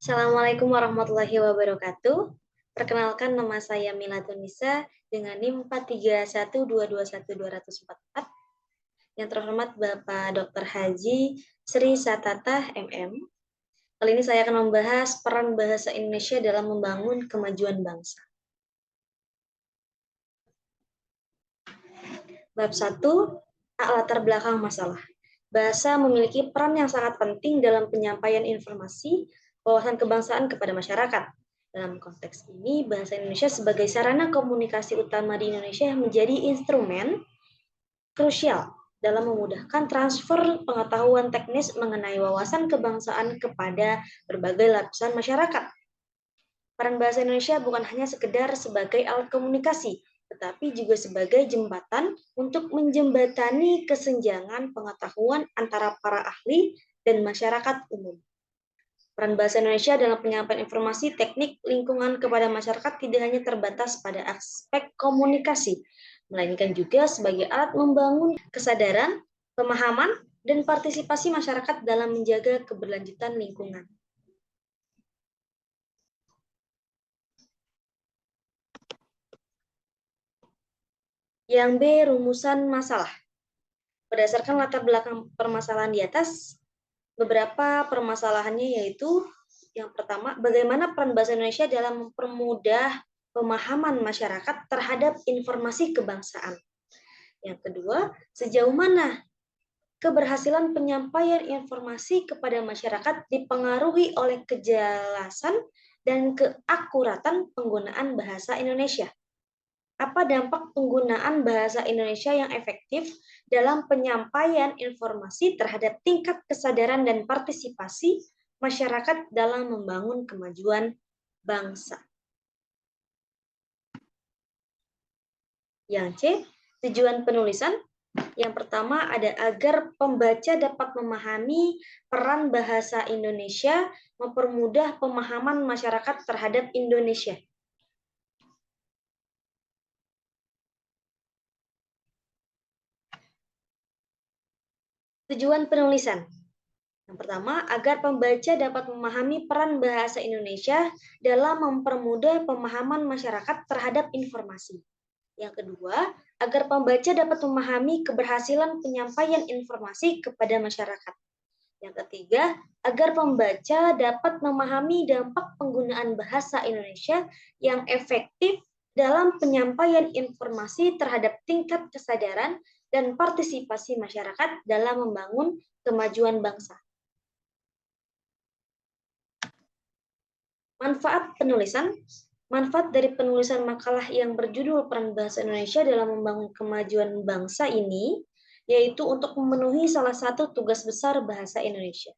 Assalamualaikum warahmatullahi wabarakatuh. Perkenalkan, nama saya Mila Tunisa dengan NIM 431221244. Yang terhormat Bapak Dr. Haji Sri Satatah MM. Kali ini saya akan membahas peran bahasa Indonesia dalam membangun kemajuan bangsa. Bab 1, latar belakang masalah. Bahasa memiliki peran yang sangat penting dalam penyampaian informasi, wawasan kebangsaan kepada masyarakat. Dalam konteks ini, bahasa Indonesia sebagai sarana komunikasi utama di Indonesia menjadi instrumen krusial dalam memudahkan transfer pengetahuan teknis mengenai wawasan kebangsaan kepada berbagai lapisan masyarakat. Peran bahasa Indonesia bukan hanya sekedar sebagai alat komunikasi, tetapi juga sebagai jembatan untuk menjembatani kesenjangan pengetahuan antara para ahli dan masyarakat umum. Peran bahasa Indonesia dalam penyampaian informasi teknik lingkungan kepada masyarakat tidak hanya terbatas pada aspek komunikasi, melainkan juga sebagai alat membangun kesadaran, pemahaman, dan partisipasi masyarakat dalam menjaga keberlanjutan lingkungan. Yang B, rumusan masalah. Berdasarkan latar belakang permasalahan di atas, beberapa permasalahannya yaitu yang pertama, bagaimana peran bahasa Indonesia dalam mempermudah pemahaman masyarakat terhadap informasi kebangsaan. Yang kedua, sejauh mana keberhasilan penyampaian informasi kepada masyarakat dipengaruhi oleh kejelasan dan keakuratan penggunaan bahasa Indonesia. Apa dampak penggunaan bahasa Indonesia yang efektif dalam penyampaian informasi terhadap tingkat kesadaran dan partisipasi masyarakat dalam membangun kemajuan bangsa? Yang C, tujuan penulisan. Yang pertama ada agar pembaca dapat memahami peran bahasa Indonesia, mempermudah pemahaman masyarakat terhadap Indonesia. Tujuan penulisan. Yang pertama, agar pembaca dapat memahami peran bahasa Indonesia dalam mempermudah pemahaman masyarakat terhadap informasi. Yang kedua, agar pembaca dapat memahami keberhasilan penyampaian informasi kepada masyarakat. Yang ketiga, agar pembaca dapat memahami dampak penggunaan bahasa Indonesia yang efektif dalam penyampaian informasi terhadap tingkat kesadaran dan partisipasi masyarakat dalam membangun kemajuan bangsa. Manfaat penulisan. Manfaat dari penulisan makalah yang berjudul Peran Bahasa Indonesia dalam Membangun Kemajuan Bangsa ini, yaitu untuk memenuhi salah satu tugas besar bahasa Indonesia.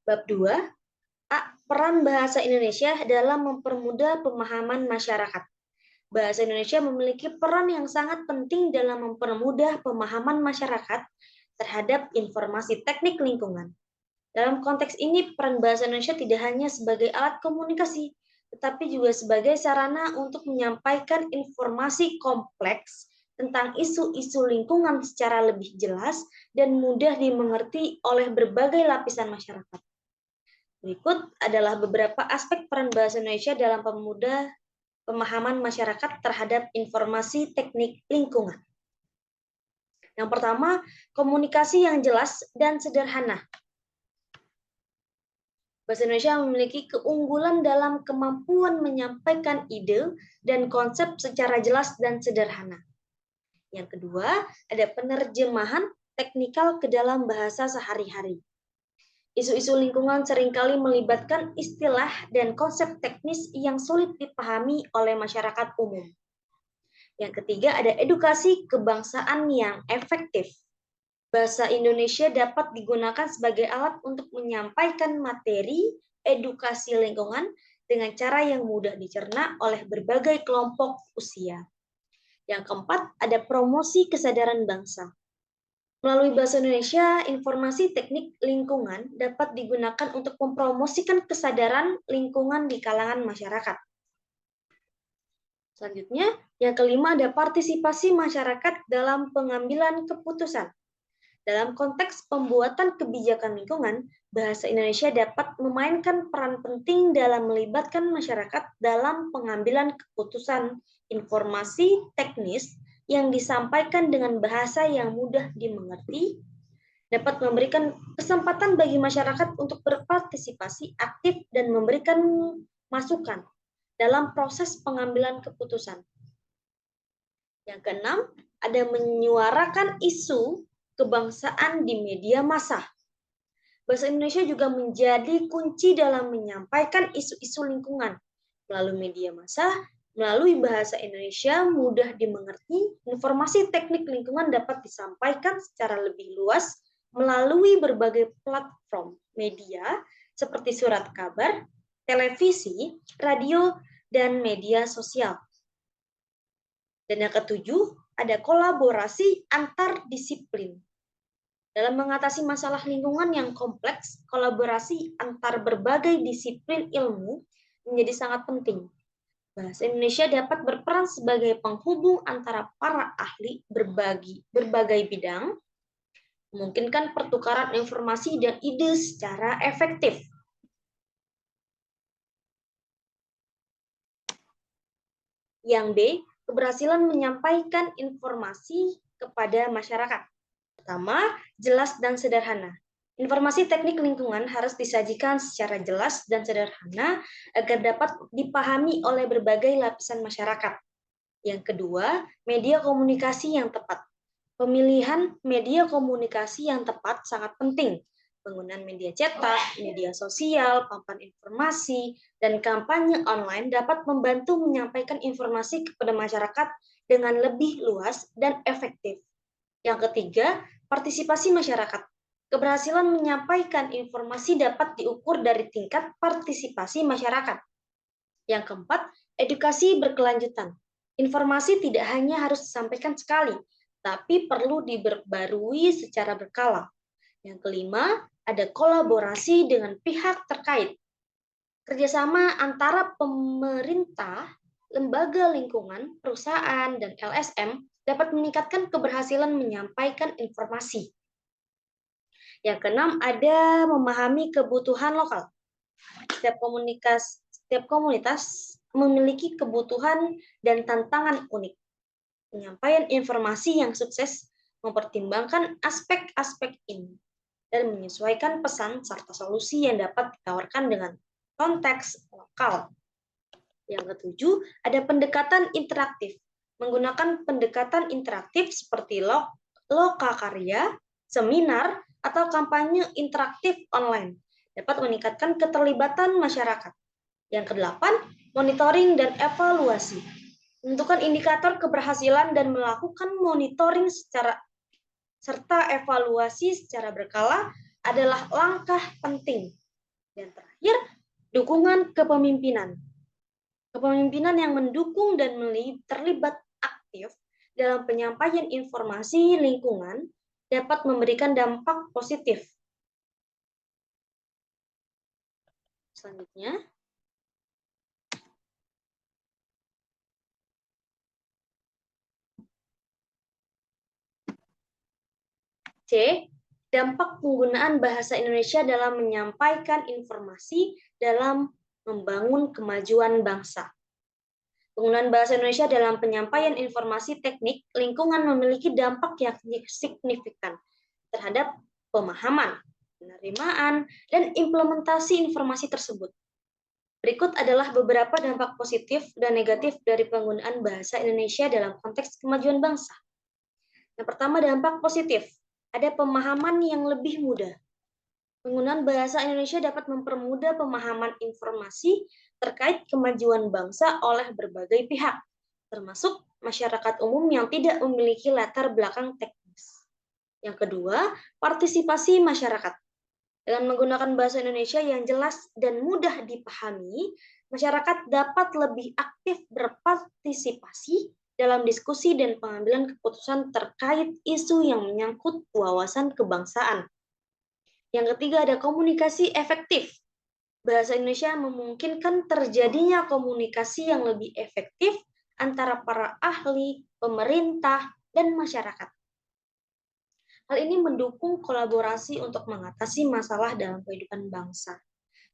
Bab 2, peran bahasa Indonesia dalam mempermudah pemahaman masyarakat. Bahasa Indonesia memiliki peran yang sangat penting dalam mempermudah pemahaman masyarakat terhadap informasi teknik lingkungan. Dalam konteks ini, peran bahasa Indonesia tidak hanya sebagai alat komunikasi, tetapi juga sebagai sarana untuk menyampaikan informasi kompleks tentang isu-isu lingkungan secara lebih jelas dan mudah dimengerti oleh berbagai lapisan masyarakat. Berikut adalah beberapa aspek peran bahasa Indonesia dalam pemudah pemahaman masyarakat terhadap informasi teknik lingkungan. Yang pertama, komunikasi yang jelas dan sederhana. Bahasa Indonesia memiliki keunggulan dalam kemampuan menyampaikan ide dan konsep secara jelas dan sederhana. Yang kedua, ada penerjemahan teknikal ke dalam bahasa sehari-hari. Isu-isu lingkungan seringkali melibatkan istilah dan konsep teknis yang sulit dipahami oleh masyarakat umum. Yang ketiga, ada edukasi kebangsaan yang efektif. Bahasa Indonesia dapat digunakan sebagai alat untuk menyampaikan materi edukasi lingkungan dengan cara yang mudah dicerna oleh berbagai kelompok usia. Yang keempat, ada promosi kesadaran bangsa. Melalui bahasa Indonesia, informasi teknik lingkungan dapat digunakan untuk mempromosikan kesadaran lingkungan di kalangan masyarakat. Selanjutnya, yang kelima ada partisipasi masyarakat dalam pengambilan keputusan. Dalam konteks pembuatan kebijakan lingkungan, bahasa Indonesia dapat memainkan peran penting dalam melibatkan masyarakat dalam pengambilan keputusan informasi teknis yang disampaikan dengan bahasa yang mudah dimengerti, dapat memberikan kesempatan bagi masyarakat untuk berpartisipasi aktif dan memberikan masukan dalam proses pengambilan keputusan. Yang keenam, ada menyuarakan isu kebangsaan di media massa. Bahasa Indonesia juga menjadi kunci dalam menyampaikan isu-isu lingkungan. Melalui media massa, melalui bahasa Indonesia mudah dimengerti, informasi teknik lingkungan dapat disampaikan secara lebih luas melalui berbagai platform media seperti surat kabar, televisi, radio, dan media sosial. Dan yang ketujuh, ada kolaborasi antar disiplin. Dalam mengatasi masalah lingkungan yang kompleks, kolaborasi antar berbagai disiplin ilmu menjadi sangat penting. Bahasa Indonesia dapat berperan sebagai penghubung antara para ahli berbagai bidang, memungkinkan pertukaran informasi dan ide secara efektif. Yang B, keberhasilan menyampaikan informasi kepada masyarakat. Pertama, jelas dan sederhana. Informasi teknik lingkungan harus disajikan secara jelas dan sederhana agar dapat dipahami oleh berbagai lapisan masyarakat. Yang kedua, media komunikasi yang tepat. Pemilihan media komunikasi yang tepat sangat penting. Penggunaan media cetak, media sosial, papan informasi, dan kampanye online dapat membantu menyampaikan informasi kepada masyarakat dengan lebih luas dan efektif. Yang ketiga, partisipasi masyarakat. Keberhasilan menyampaikan informasi dapat diukur dari tingkat partisipasi masyarakat. Yang keempat, edukasi berkelanjutan. Informasi tidak hanya harus disampaikan sekali, tapi perlu diperbarui secara berkala. Yang kelima, ada kolaborasi dengan pihak terkait. Kerjasama antara pemerintah, lembaga lingkungan, perusahaan, dan LSM dapat meningkatkan keberhasilan menyampaikan informasi. Yang keenam, ada memahami kebutuhan lokal. Setiap komunitas memiliki kebutuhan dan tantangan unik. Penyampaian informasi yang sukses mempertimbangkan aspek-aspek ini dan menyesuaikan pesan serta solusi yang dapat ditawarkan dengan konteks lokal. Yang ketujuh, ada pendekatan interaktif. Menggunakan pendekatan interaktif seperti lokakarya, seminar, atau kampanye interaktif online dapat meningkatkan keterlibatan masyarakat. Yang kedelapan, monitoring dan evaluasi. Menentukan indikator keberhasilan dan melakukan monitoring serta evaluasi secara berkala adalah langkah penting. Dan terakhir, dukungan kepemimpinan. Kepemimpinan yang mendukung dan terlibat aktif dalam penyampaian informasi lingkungan dapat memberikan dampak positif. Selanjutnya, C. Dampak penggunaan bahasa Indonesia dalam menyampaikan informasi dalam membangun kemajuan bangsa. Penggunaan bahasa Indonesia dalam penyampaian informasi teknik lingkungan memiliki dampak yang signifikan terhadap pemahaman, penerimaan, dan implementasi informasi tersebut. Berikut adalah beberapa dampak positif dan negatif dari penggunaan bahasa Indonesia dalam konteks kemajuan bangsa. Yang pertama, dampak positif. Ada pemahaman yang lebih mudah. Penggunaan bahasa Indonesia dapat mempermudah pemahaman informasi terkait kemajuan bangsa oleh berbagai pihak, termasuk masyarakat umum yang tidak memiliki latar belakang teknis. Yang kedua, partisipasi masyarakat. Dengan menggunakan bahasa Indonesia yang jelas dan mudah dipahami, masyarakat dapat lebih aktif berpartisipasi dalam diskusi dan pengambilan keputusan terkait isu yang menyangkut wawasan kebangsaan. Yang ketiga, ada komunikasi efektif. Bahasa Indonesia memungkinkan terjadinya komunikasi yang lebih efektif antara para ahli, pemerintah, dan masyarakat. Hal ini mendukung kolaborasi untuk mengatasi masalah dalam kehidupan bangsa.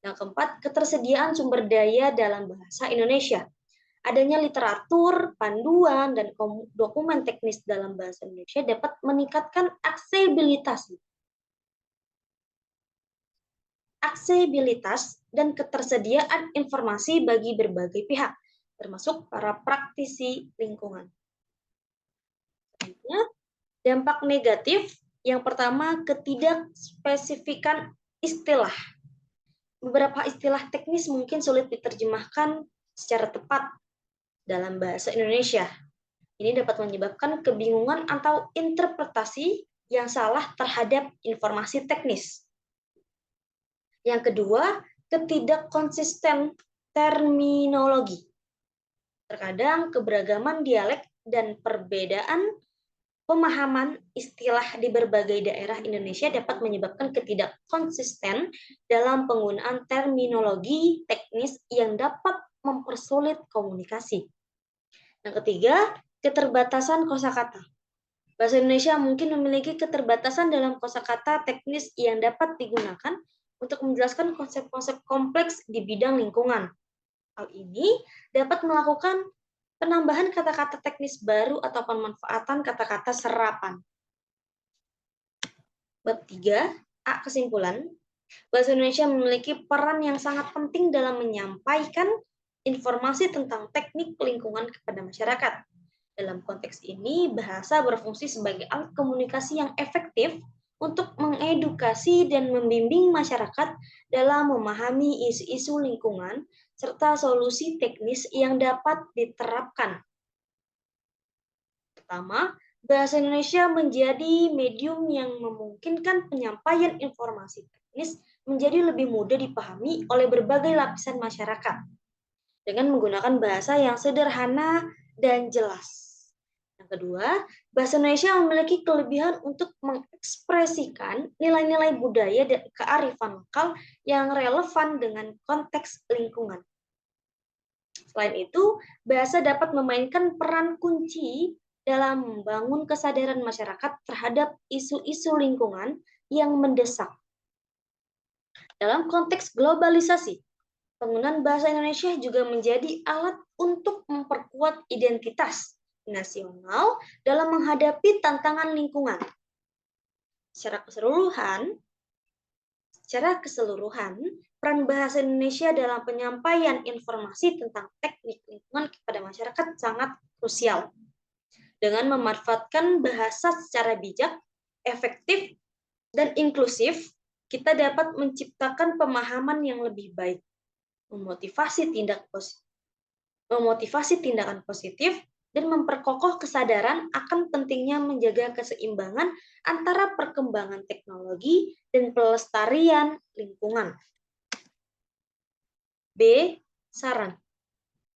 Yang keempat, ketersediaan sumber daya dalam bahasa Indonesia. Adanya literatur, panduan, dan dokumen teknis dalam bahasa Indonesia dapat meningkatkan aksesibilitas dan ketersediaan informasi bagi berbagai pihak, termasuk para praktisi lingkungan. Selanjutnya, dampak negatif yang pertama, ketidakspesifikan istilah. Beberapa istilah teknis mungkin sulit diterjemahkan secara tepat dalam bahasa Indonesia. Ini dapat menyebabkan kebingungan atau interpretasi yang salah terhadap informasi teknis. Yang kedua, ketidakkonsisten terminologi. Terkadang keberagaman dialek dan perbedaan pemahaman istilah di berbagai daerah Indonesia dapat menyebabkan ketidakkonsisten dalam penggunaan terminologi teknis yang dapat mempersulit komunikasi. Yang ketiga, keterbatasan kosakata. Bahasa Indonesia mungkin memiliki keterbatasan dalam kosakata teknis yang dapat digunakan untuk menjelaskan konsep-konsep kompleks di bidang lingkungan. Hal ini dapat melakukan penambahan kata-kata teknis baru atau pemanfaatan kata-kata serapan. Bab 3, A. Kesimpulan. Bahasa Indonesia memiliki peran yang sangat penting dalam menyampaikan informasi tentang teknik lingkungan kepada masyarakat. Dalam konteks ini, bahasa berfungsi sebagai alat komunikasi yang efektif untuk mengedukasi dan membimbing masyarakat dalam memahami isu-isu lingkungan serta solusi teknis yang dapat diterapkan. Pertama, bahasa Indonesia menjadi medium yang memungkinkan penyampaian informasi teknis menjadi lebih mudah dipahami oleh berbagai lapisan masyarakat dengan menggunakan bahasa yang sederhana dan jelas. Yang kedua, bahasa Indonesia memiliki kelebihan untuk mengekspresikan nilai-nilai budaya dan kearifan lokal yang relevan dengan konteks lingkungan. Selain itu, bahasa dapat memainkan peran kunci dalam membangun kesadaran masyarakat terhadap isu-isu lingkungan yang mendesak. Dalam konteks globalisasi, penggunaan bahasa Indonesia juga menjadi alat untuk memperkuat identitas nasional dalam menghadapi tantangan lingkungan. Secara keseluruhan, peran bahasa Indonesia dalam penyampaian informasi tentang teknik lingkungan kepada masyarakat sangat krusial. Dengan memanfaatkan bahasa secara bijak, efektif, dan inklusif, kita dapat menciptakan pemahaman yang lebih baik, memotivasi tindakan positif, dan memperkokoh kesadaran akan pentingnya menjaga keseimbangan antara perkembangan teknologi dan pelestarian lingkungan. B. Saran.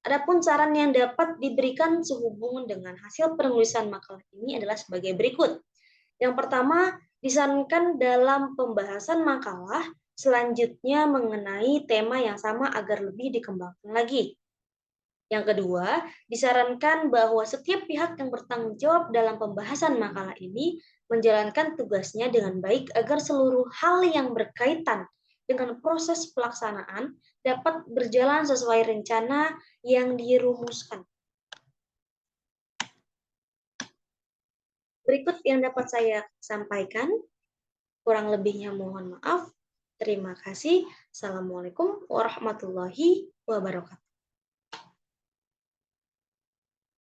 Adapun saran yang dapat diberikan sehubungan dengan hasil penulisan makalah ini adalah sebagai berikut. Yang pertama, disarankan dalam pembahasan makalah selanjutnya mengenai tema yang sama agar lebih dikembangkan lagi. Yang kedua, disarankan bahwa setiap pihak yang bertanggung jawab dalam pembahasan makalah ini menjalankan tugasnya dengan baik agar seluruh hal yang berkaitan dengan proses pelaksanaan dapat berjalan sesuai rencana yang dirumuskan. Berikut yang dapat saya sampaikan. Kurang lebihnya mohon maaf. Terima kasih. Assalamualaikum warahmatullahi wabarakatuh.